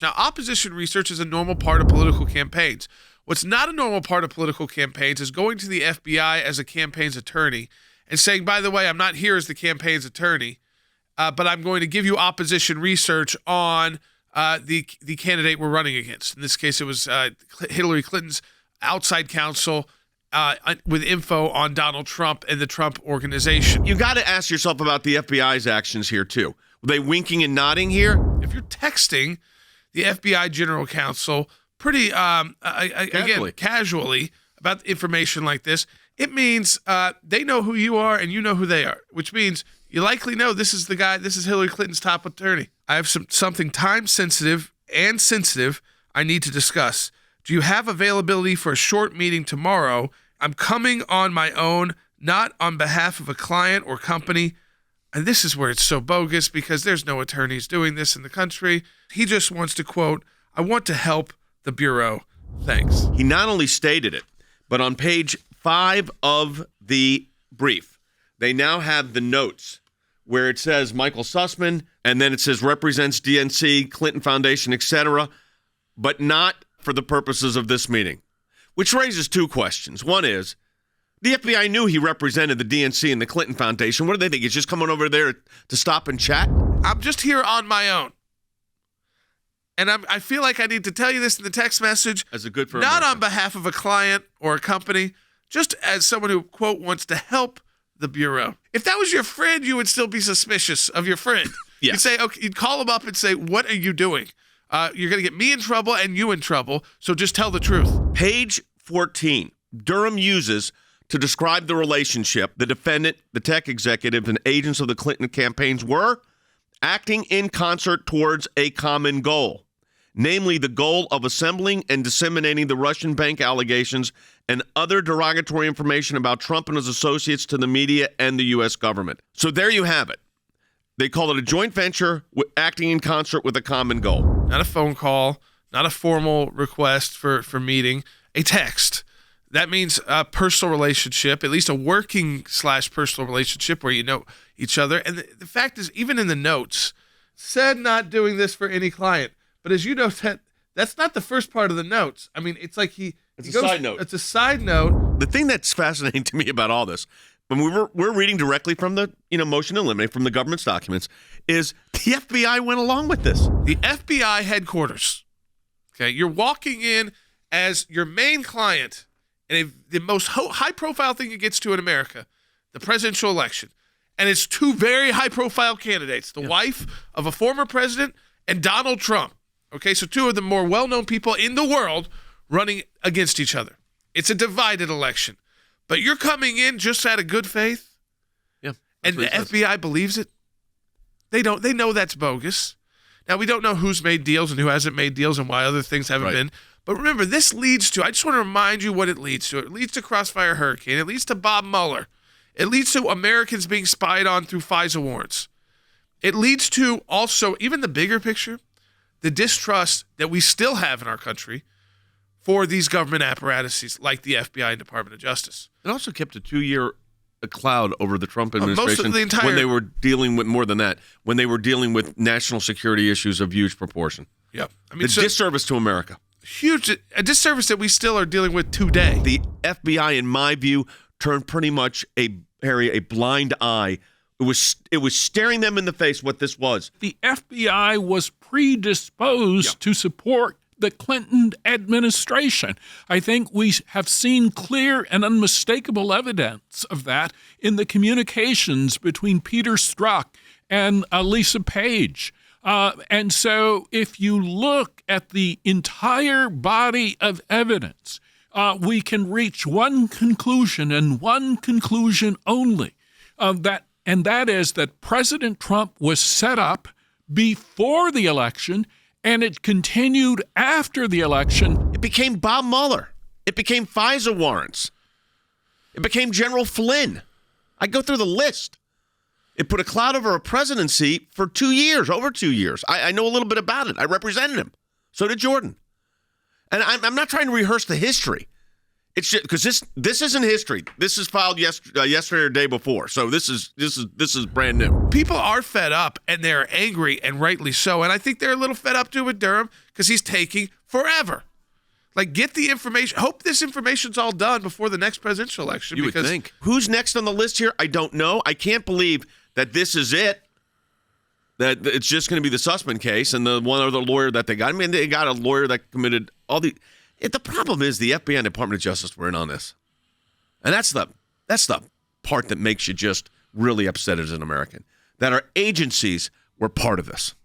Now, opposition research is a normal part of political campaigns. What's not a normal part of political campaigns is going to the FBI as a campaign's attorney and saying, by the way, I'm not here as the campaign's attorney, but I'm going to give you opposition research on the candidate we're running against. In this case, it was Hillary Clinton's outside counsel with info on Donald Trump and the Trump organization. You got to ask yourself about the FBI's actions here, too. Were they winking and nodding here? If you're texting the FBI General Counsel pretty, casually about information like this, it means they know who you are and you know who they are, which means you likely know this is the guy, this is Hillary Clinton's top attorney. I have something time-sensitive and sensitive I need to discuss. Do you have availability for a short meeting tomorrow? I'm coming on my own, not on behalf of a client or company. And this is where it's so bogus because there's no attorneys doing this in the country. He just wants to quote, I want to help the Bureau. Thanks. He not only stated it, but on page 5 of the brief, they now have the notes where it says Michael Sussman, and then it says represents DNC, Clinton Foundation, etc., but not for the purposes of this meeting, which raises two questions. One is, the FBI knew he represented the DNC and the Clinton Foundation. What do they think? He's just coming over there to stop and chat? I'm just here on my own. And I feel like I need to tell you this in the text message. As a good for not America. On behalf of a client or a company, just as someone who, quote, wants to help the Bureau. If that was your friend, you would still be suspicious of your friend. Yes. You'd say, okay, you'd call him up and say, what are you doing? You're going to get me in trouble and you in trouble, so just tell the truth. Page 14, Durham uses to describe the relationship the defendant, the tech executive, and agents of the Clinton campaigns were acting in concert towards a common goal, namely the goal of assembling and disseminating the Russian bank allegations and other derogatory information about Trump and his associates to the media and the U.S. government. So there you have it. They call it a joint venture acting in concert with a common goal. Not a phone call, not a formal request for meeting, a text. That means a personal relationship, at least a working/personal relationship where you know each other. And the fact is, even in the notes, said not doing this for any client. But as you know, that's not the first part of the notes. I mean, it's like It's a side note. It's a side note. The thing that's fascinating to me about all this, when we're reading directly from the motion to eliminate from the government's documents, is the FBI went along with this. The FBI headquarters. Okay, you're walking in as your main client in the most high-profile thing it gets to in America, the presidential election. And it's two very high-profile candidates, the wife of a former president and Donald Trump. Okay, so two of the more well-known people in the world running against each other. It's a divided election. But you're coming in just out of good faith? Yeah. And the FBI believes it? They don't. They know that's bogus. Now, we don't know who's made deals and who hasn't made deals and why other things haven't been. But remember, this leads to, I just want to remind you what it leads to. It leads to Crossfire Hurricane. It leads to Bob Mueller. It leads to Americans being spied on through FISA warrants. It leads to also, even the bigger picture, the distrust that we still have in our country for these government apparatuses like the FBI and Department of Justice. It also kept a 2-year cloud over the Trump administration when they were dealing with more than that, when they were dealing with national security issues of huge proportion. Yep. I mean, disservice to America. A disservice that we still are dealing with today. The FBI, in my view, turned pretty much a blind eye. It was staring them in the face what this was. The FBI was predisposed to support the Clinton administration. I think we have seen clear and unmistakable evidence of that in the communications between Peter Strzok and Lisa Page. And so if you look at the entire body of evidence, we can reach one conclusion and one conclusion only, and that is that President Trump was set up before the election, and it continued after the election. It became Bob Mueller. It became FISA warrants. It became General Flynn. I go through the list. It put a cloud over a presidency for 2 years, over 2 years. I know a little bit about it. I represented him. So did Jordan. And I'm not trying to rehearse the history. It's just because this isn't history. This is filed yesterday or day before. So this is brand new. People are fed up, and they're angry, and rightly so. And I think they're a little fed up too with Durham because he's taking forever. Like, get the information. Hope this information's all done before the next presidential election. You would think. Who's next on the list here? I don't know. I can't believe that this is it. That it's just going to be the Sussman case and the one other lawyer that they got. I mean, they got a lawyer that committed all the. The problem is the FBI and Department of Justice were in on this, and that's the part that makes you just really upset as an American. That our agencies were part of this.